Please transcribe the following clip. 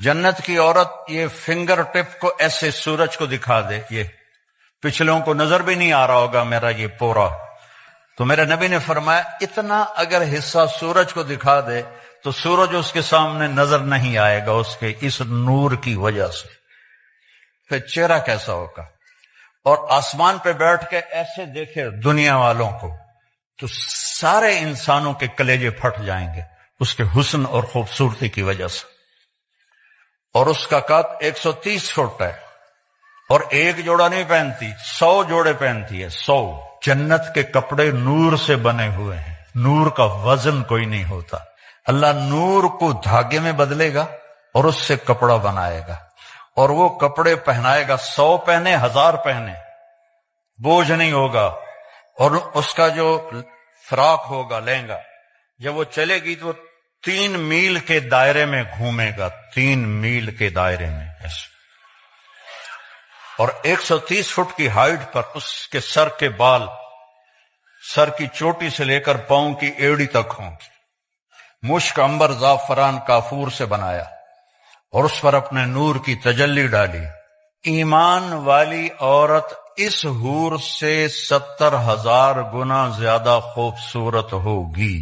جنت کی عورت یہ فنگر ٹپ کو ایسے سورج کو دکھا دے، یہ پچھلوں کو نظر بھی نہیں آ رہا ہوگا میرا یہ پورا، تو میرے نبی نے فرمایا اتنا اگر حصہ سورج کو دکھا دے تو سورج اس کے سامنے نظر نہیں آئے گا اس کے اس نور کی وجہ سے، پھر چہرہ کیسا ہوگا؟ اور آسمان پہ بیٹھ کے ایسے دیکھے دنیا والوں کو تو سارے انسانوں کے کلیجے پھٹ جائیں گے اس کے حسن اور خوبصورتی کی وجہ سے۔ اور اس کا قد 130 فٹ ہے، اور ایک جوڑا نہیں پہنتی، 100 جوڑے پہنتی ہے، 100۔ جنت کے کپڑے نور سے بنے ہوئے ہیں، نور کا وزن کوئی نہیں ہوتا۔ اللہ نور کو دھاگے میں بدلے گا اور اس سے کپڑا بنائے گا، اور وہ کپڑے پہنائے گا، 100 پہنے 1000 پہنے، بوجھ نہیں ہوگا۔ اور اس کا جو فراق ہوگا لہنگا، جب وہ چلے گی تو 3 میل کے دائرے میں گھومے گا، 3 میل کے دائرے میں ایسے۔ اور 130 فٹ کی ہائٹ پر اس کے سر کے بال سر کی چوٹی سے لے کر پاؤں کی ایڑی تک ہوں گی، مشک، عنبر، زعفران، کافور سے بنایا، اور اس پر اپنے نور کی تجلی ڈالی۔ ایمان والی عورت اس حور سے 70,000 گنا زیادہ خوبصورت ہوگی۔